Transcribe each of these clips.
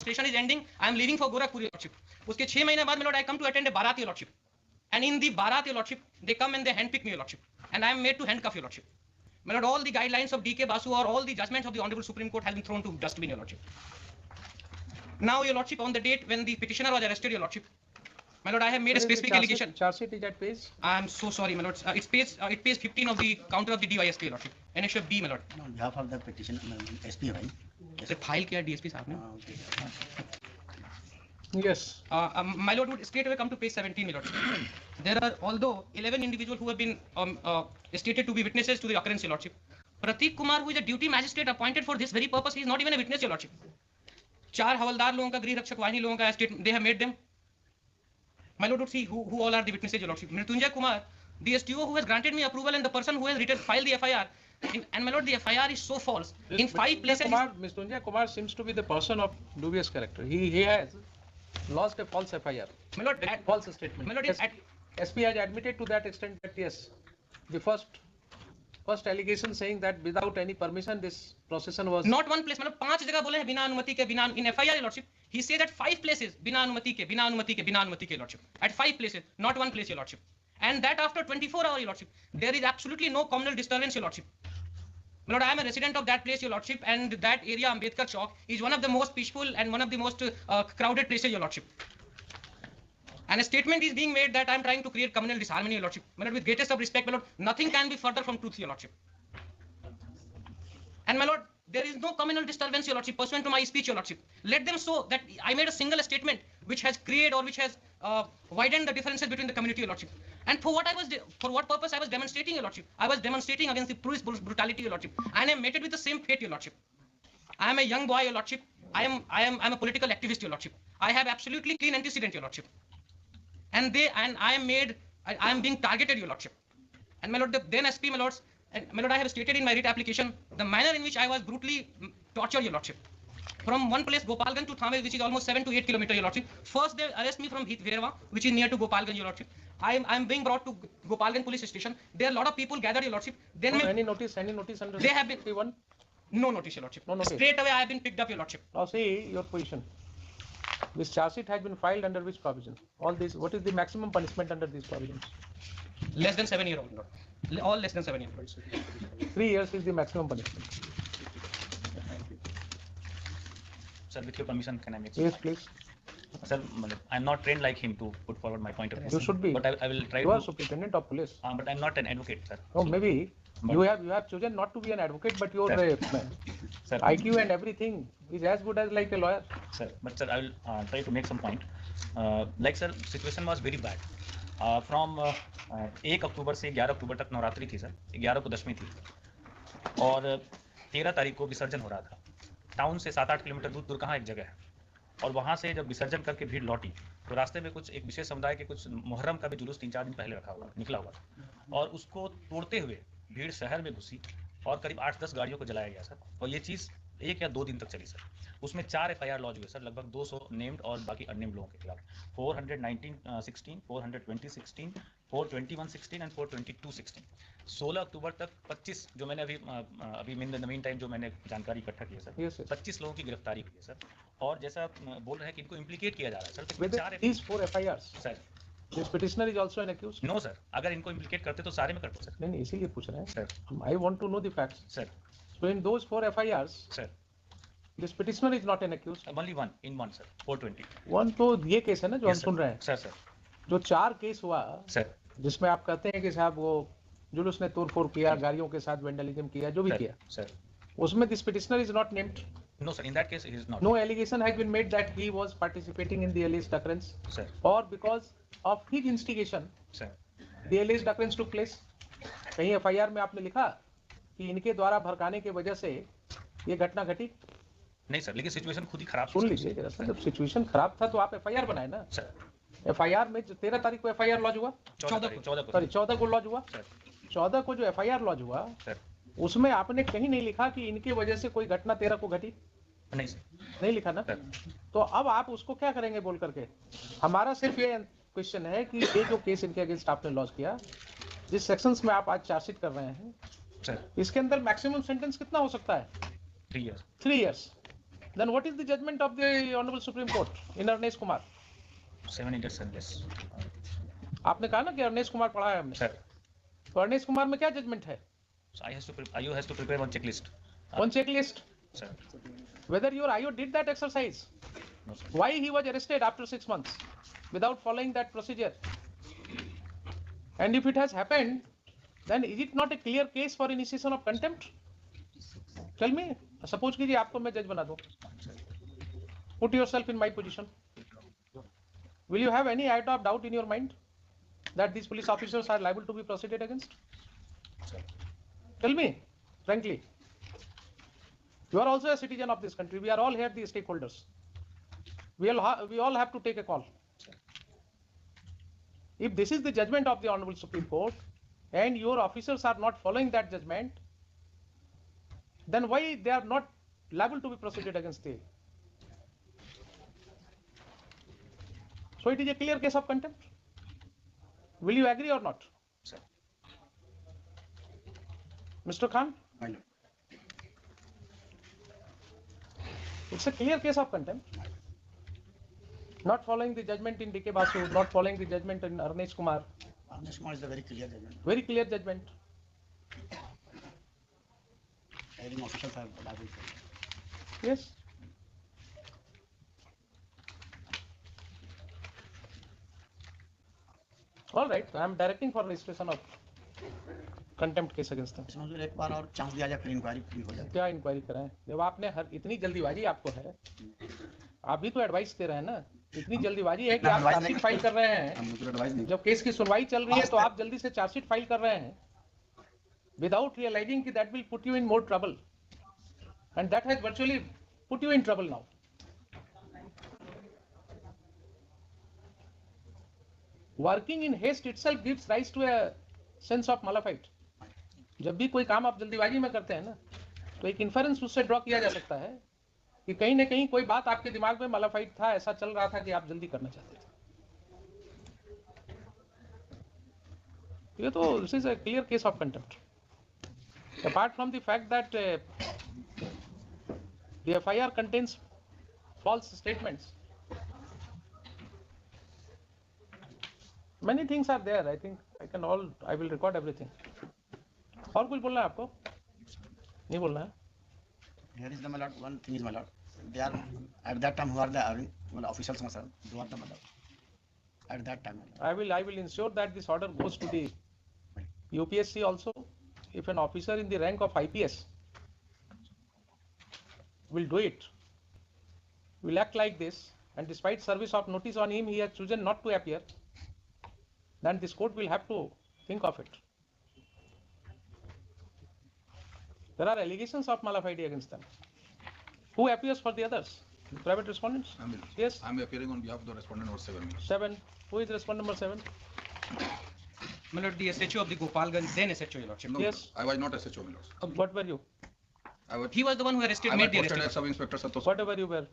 session is ending, I am leaving for Gorakhpur, your lordship. उसके 6 महीने बाद, my lord, I come to attend a Bharat, your lordship. And in the Bharat, your lordship, they come and they handpick me, your lordship. And I am made to handcuff, your lordship. My lord, all the guidelines of D.K. Basu or all the judgments of the Honorable Supreme Court have been thrown to dustbin, your lordship. Now, your lordship, on the date when the petitioner was arrested, your lordship, my lord, I have made a specific allegation. Charge sheet is at page? I am so sorry, my lord. It's page 15 of the counter of the DYSP, your lordship. Annexure B, my lord. On behalf of the petition, SP, right? Sir, file किया DSP साहब ने. Yes. My lord would straight away come to page 17, my lord. There are, although 11 individuals who have been stated to be witnesses to the occurrence, your lordship. Prateek Kumar, who is a duty magistrate appointed for this very purpose, he is not even a witness, your lordship. 4 हवलदार लोगों का, गृह रक्षक वाहिनी लोगों का statement, they have made them. My lord would see who all are the witnesses, your lordship. Mrityunjay Kumar, the STO who has granted me approval, and the person who has filed the FIR. And my lord, the FIR is so false. In 5 places. Mrityunjay Kumar seems to be the person of dubious character. He has lost a false FIR. My lord, false statement. My lord, SP has admitted to that extent that yes, the first allegation saying that without any permission this procession was not one place. मतलब 5 जगह बोले हैं बिना अनुमति के, बिना in FIR, lordship. He said at 5 places बिना अनुमति के, बिना अनुमति के, बिना अनुमति के, lordship. At 5 places, not one place, your lordship. And that after 24 hours, your lordship. There is absolutely no communal disturbance, your lordship. My lord, I am a resident of that place, your lordship, and that area, Ambedkar Chowk, is one of the most peaceful and one of the most crowded places, your lordship. And a statement is being made that I am trying to create communal disharmony, your lordship. My lord, with greatest of respect, my lord, nothing can be further from truth, your lordship. And my lord, there is no communal disturbance, your lordship, pursuant to my speech, your lordship. Let them show that I made a single statement which has created or which has widened the differences between the community, your lordship. And for what purpose I was demonstrating, your lordship? I was demonstrating against the police brutality, your lordship. And I am mated with the same fate, your lordship. I am a young boy, your lordship. I am a political activist, your lordship. I have absolutely clean antecedent, your lordship. And I am being targeted, your lordship. And my lord, the then SP, my lords, and my lord, I have stated in my writ application the manner in which I was brutally tortured, your lordship. From one place, Gopalganj to Thane, which is almost 7 to 8 kilometers, your lordship. First, they arrest me from Verwa, which is near to Gopalganj, your lordship. I am being brought to Gopalganj police station. There are a lot of people gathered, your lordship. Then any notice under they have been P1? No notice, your lordship. No notice. Straight away, I have been picked up, your lordship. Now see your position. This charge sheet has been filed under which provision? All these. What is the maximum punishment under these provisions? Less than 7 years old, lord. All less than 7 years old. 3 years is the maximum punishment. Sir, with your permission, can I make? Yes, please. Sir, I'm not trained like him to put forward my point of view. You should be. But I will try you to. are superintendent of police. But I'm not an advocate, sir. Oh, so, maybe you have chosen not to be an advocate, but your sir, IQ and everything is as good as like a lawyer. Sir, but sir, I will try to make some point. Like sir, situation was very bad. From 1 अक्टूबर से 11 अक्टूबर तक नवरात्रि थी sir, 11 को दशमी थी और 13 तारीख को विसर्जन हो रहा था। टाउन से 7-8 किलोमीटर दूर कहाँ एक जगह है और वहाँ से जब विसर्जन करके भीड़ लौटी तो रास्ते में कुछ एक विशेष समुदाय के कुछ मुहर्रम का भी जुलूस 3-4 दिन पहले निकला हुआ था और उसको तोड़ते हुए भीड़ शहर में घुसी और करीब 8-10 गाड़ियों को जलाया गया सर और ये चीज़ 1 या 2 दिन तक चली सर। उसमें 4 FIR लॉन्च हुए सर, लगभग 200 नेम्ड और बाकी अननेम्ड लोगों के खिलाफ 419-16, 420-16, 421-16 एंड 422-16। 16 अक्टूबर तक 25 जो मैंने अभी इन द मीन टाइम जो मैंने जानकारी इकट्ठा की है सर, 25 लोगों की गिरफ्तारी हुई है सर और जैसा बोल रहे हैं कि इनको इम्प्लीकेट किया जा रहा है सर। तो 4 FIRs sir. This petitioner is also an accused? No sir, अगर इनको इम्प्लीकेट करते तो सारे में करते सर। नहीं इसीलिए पूछ रहे हैं sir. I want to know the facts. Sir. So in those 4 FIRs, sir, this petitioner is not an accused. Only one sir, 420. One तो ये केस है ना जो हम सुन रहे हैं। Sir sir. जो 4 केस हुआ सर, जिसमें आप कहते हैं कि साहब वो जुलूस ने तोड़फोड़ किया, गाड़ियों के साथ वेंडलिज्म किया, जो भी किया सर, उसमें this petitioner is not named. No sir, in that case he is not. No allegation has been made that he was participating in the alleged occurrence. Sir. Or because of his instigation, sir, the alleged occurrence took place. कहीं FIR में आपने लिखा कि इनके द्वारा भड़काने के वजह से ये घटना घटी? नहीं सर, लेकिन सिचुएशन खुद ही खराब। सुन लीजिए जरा सा, जब सिचुएशन खराब था तो आप FIR बनाए ना सर। FIR में 13 तारीख को FIR लॉन्च हुआ, 14 को लॉन्च हुआ, 14 को जो FIR लॉन्च हुआ सर, उसमें आपने कहीं नहीं लिखा कि इनके वजह से कोई घटना 13 को घटी? नहीं सर, नहीं लिखा ना। तो अब आप उसको क्या करेंगे बोल करके? हमारा सिर्फ ये क्वेश्चन है कि ये जो केस इनके अगेंस्ट आपने लॉन्च किया, जिस सेक्शंस में आप आज चार्जशीट कर रहे हैं सर, इसके अंदर मैक्सिमम सेंटेंस कितना हो सकता है? 3 years। 3 years। Then what is the judgment of the Honorable Supreme Court in Arnesh Kumar? 7 years and yes. आपने कहा ना कि अरनेश कुमार पढ़ा है हमने, Sir, तो अरनेश कुमार में क्या जजमेंट है? so IU has to prepare one checklist. One checklist. Sir, Whether your IO did that exercise? no sir. Why he was arrested after 6 months without following that procedure? And if it has happened, then is it not a clear case for initiation of contempt? Tell me. Suppose कीजिए आपको मैं जज बना दूं. Put yourself in my position. Will you have any iota of doubt in your mind that these police officers are liable to be proceeded against? Sir. Tell me, frankly. You are also a citizen of this country. We are all here the stakeholders. We all have to take a call. If this is the judgment of the Honorable Supreme Court and your officers are not following that judgment, then why they are not liable to be proceeded against the? So it is a clear case of contempt. Will you agree or not? Sir. Mr. Khan, My lord. it's a clear case of contempt. Not following the judgment in DK Basu, not following the judgment in Arnesh Kumar. Arnesh Kumar is a very clear judgment. Very clear judgment. Hearing officials are liable for it. Yes. All right, I am directing for registration of contempt case against them. इसमें मुझे एक बार और chance दिया जाए फिर inquiry पूरी हो जाए. क्या इंक्वायरी कराएं? जब आपने इतनी जल्दीबाजी आपको है, आप भी तो एडवाइस दे रहे हैं ना. इतनी जल्दीबाजी है कि आप चार्जशीट फाइल कर रहे हैं. हम मुझे एडवाइस नहीं. जब केस की सुनवाई चल रही है तो आप जल्दी से चार्जशीट फाइल कर रहे हैं without realizing कि that will put you in more trouble, and that has virtually put you in trouble now. Working in haste itself gives rise to a sense of malafide. जब भी कोई काम आप जल्दीबाजी में करते हैं ना, तो एक इन्फरेंस उससे ड्रॉ किया जा सकता है कि कहीं ना कहीं कोई बात आपके दिमाग में malafide था, ऐसा चल रहा था कि आप जल्दी करना चाहते थे. ये तो this is a clear case of contempt. Apart from the fact that the FIR contains false statements, many things are there. I think I will record everything. और कुछ बोलना है आपको? नहीं बोलना है? Here is the my lord. One thing is my lord. They are at that time who are the officials, my son. Who are the my lord. At that time. My lord. I will ensure that this order goes to the UPSC also. If an officer in the rank of IPS will do it, will act like this, and despite service of notice on him, he has chosen not to appear, then this court will have to think of it. There are allegations of malafide against them. Who appears for the others? The private respondents? Yes. I'm appearing on behalf of the respondent number 7. 7. Who is respondent number 7? My lord, the SHO of the Gopalganj, then SHO, your lordship. No, Yes. I was not SHO, my lord. What were you? He was the one who arrested, I was made the posted arrest. as Sub-Inspector Santosh. Whatever you were.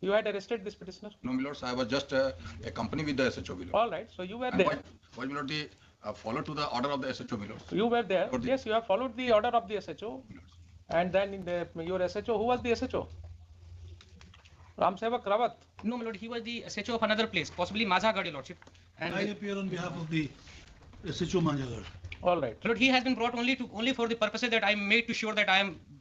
You had arrested this petitioner? No, my lords, I was just a company with the SHO, my lord. All right. So you were And there. while my lord, the follow to the order of the SHO, my lords. You were there. For the- Yes, you have followed the order of the SHO. My lords. And then in your SHO, who was the SHO? Ram Sevak Rawat. No, my lord, he was the SHO of another place, possibly Mazhagad, your lordship. And I appear on behalf of the SHO Manjagar. All right. my lord, he has been brought only for the purposes that I am made to sure that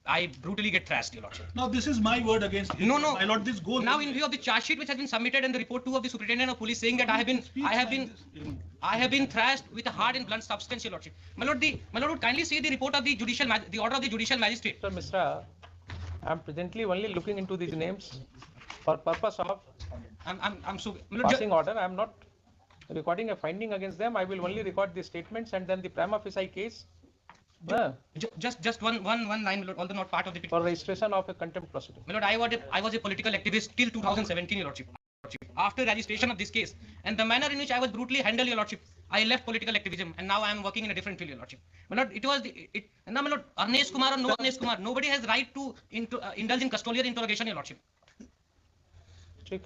I brutally get thrashed, your lordship. Now, this is my word against him. No, no. My lord, this goes. Now, in view of the charge sheet which has been submitted and the report 2 of the superintendent of police saying that I have been thrashed with a hard and blunt substance, your lordship. My lord, would kindly see the report of the order of the judicial magistrate. Mr. Misra, I am presently only looking into these names for purpose of I'm so. My lord, passing order. I am not recording a finding against them. I will only record the statements and then the prima facie case just one line, my lord, although not part of the. for registration of a contempt proceeding. My lord, I was a political activist till 2017, your lordship. After registration of this case and the manner in which I was brutally handled, your lordship, I left political activism and now I am working in a different field, your lordship. My lord, and now, my lord, Arnesh Kumar or no Arnesh Kumar, nobody has right to indulge in custodial interrogation, your lordship. Check.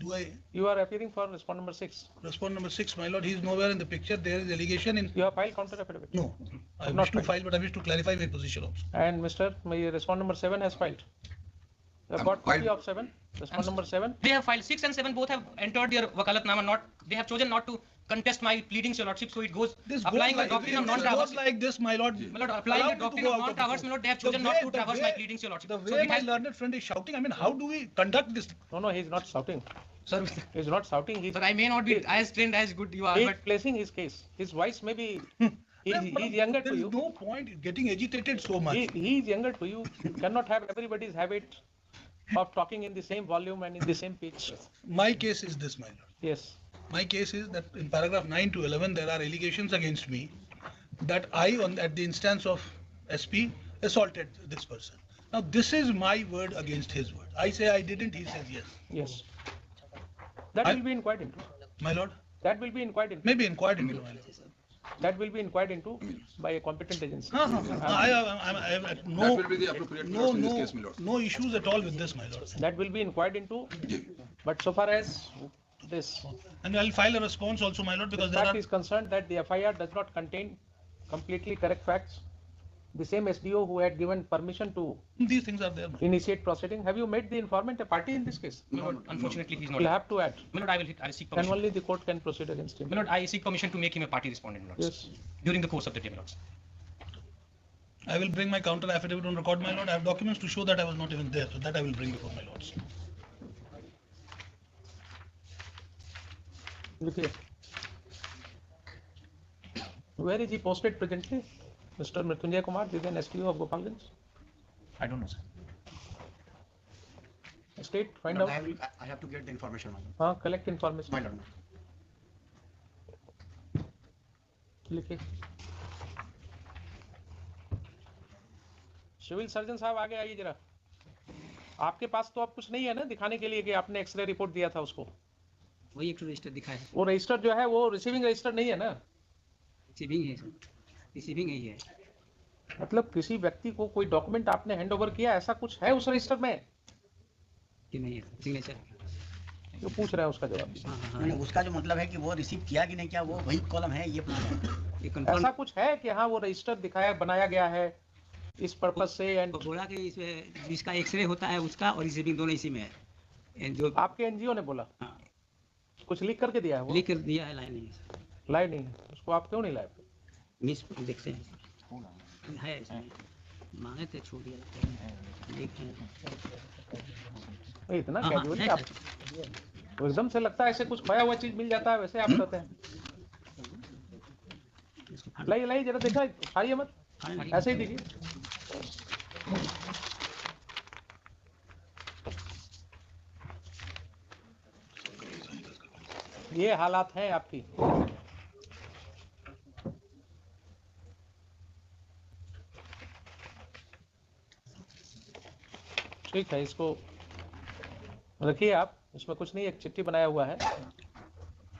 Do I You are appearing for respondent number 6. respond number 6, my lord? He is nowhere in the picture. There is allegation in. You have filed counter affidavit. No. I Not wish to filed. file, but I wish to clarify my position also. And Mr. My respondent number 7 has filed. I've got copy of 7, response number 7. They have filed 6 and 7, both have entered their wakalatnama, they have chosen not to contest my pleadings, your lordship, so it goes, This applying goes the doctrine of like, this non-traverse. goes like this, my lord. My lord, applying Allow the me to doctrine go of out non-traverse, this. my lord, they have The chosen not way- to the traverse way- my pleadings, your lordship. The So way it my has, learned friend is shouting, I mean, how do we conduct this? No, he's not shouting. sir, He's not shouting. He's, sir, I may not be as trained as good you are, he's but placing his case. His voice may be, Yeah, but he's younger there to is you. no point in getting agitated so much. He is younger to you. You cannot have everybody's habit of talking in the same volume and in the same pitch. My case is this, my lord. Yes. My case is that in paragraph 9 to 11, there are allegations against me that I, at the instance of SP, assaulted this person. Now, this is my word against his word. I say I didn't, he says yes. Yes. That I- will be inquired into. My lord, That will be inquired into. maybe inquired into, my lord. That will be inquired into by a competent agency. I have no, That will be the appropriate course in this case, my lord. no issues at all with this, my lord. That will be inquired into. But so far as this And I'll file a response also, my lord, because there fact are, is concerned that the FIR does not contain completely correct facts. The same SDO who had given permission to these things are there. my lord. initiate proceeding. Have you made the informant a party in this case? my lord, unfortunately, he's not. You'll have to add. My lord, I will seek And permission. only the court can proceed against him. My lord, I seek permission to make him a party respondent, my lord, Yes. during the course of the day, my lord. I will bring my counter affidavit on record, my lord. I have documents to show that I was not even there, so that I will bring before my lords. Look here. Where is he posted presently? Mr. Mrityunjay Kumar, the then SPO of Gopalganj? I don't know, sir. State, find Lord, out. I have to get the information, my lord. Collect information. My lord. लिखिए civil surgeon साहब आगे आइए जरा। आपके पास तो अब कुछ नहीं है ना दिखाने के लिए कि आपने एक्सरे रिपोर्ट दिया था उसको? वही एक रजिस्टर दिखा है, वो रजिस्टर जो है वो रिसीविंग रजिस्टर नहीं है ना? रिसीविंग है सर, रिसीविंग ही है। मतलब किसी व्यक्ति को कोई डॉक्यूमेंट आपने हैंड ओवर किया, ऐसा कुछ है उस रजिस्टर में? कि नहीं है सिग्नेचर। जो पूछ रहे हैं उसका जवाब। हाँ हाँ हाँ, नहीं, उसका जो मतलब है कि वो रिसीव किया कि नहीं किया, वो वही कॉलम है, ये पूछ रहे हैं। ये कंफर्म ऐसा कुछ है कि हाँ वो रजिस्टर दिखाया बनाया गया है इस पर्पज से एंड बोला कि इसमें जिसका एक्सरे होता है उसका और रिसीविंग दोनों इसी में है। ये जो आपके एनजीओ ने बोला हाँ, कुछ लिख करके दिया है वो? लिख कर दिया है, लाइन नहीं है सर। लाए नहीं है, उसको आप क्यों नहीं लाए? मिस देखते हैं है इसमें, मांगे थे छोड़ दिया, देखते हैं। इतना हाँ, कैजुअली है आप सर। तो एकदम से लगता है ऐसे कुछ खोया हुआ चीज मिल जाता है वैसे आप कहते हैं। इसको फाड़- लाइए लाइए जरा देखा, फाड़िए मत, फाड़ नहीं। ऐसे ही देखिए। ये हालात हैं आपकी। ठीक है, इसको रखिए आप, इसमें कुछ नहीं, एक चिट्ठी बनाया हुआ है।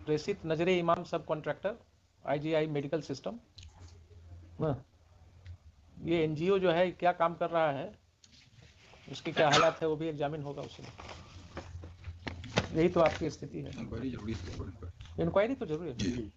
प्रेषित नजरे इमाम सब कॉन्ट्रैक्टर IGI मेडिकल सिस्टम। ये एनजीओ जो है क्या काम कर रहा है, उसके क्या हालात है, वो भी एग्जामिन होगा उसमें। यही तो आपकी स्थिति है। इंक्वायरी जरूरी है। इंक्वायरी तो जरूरी है।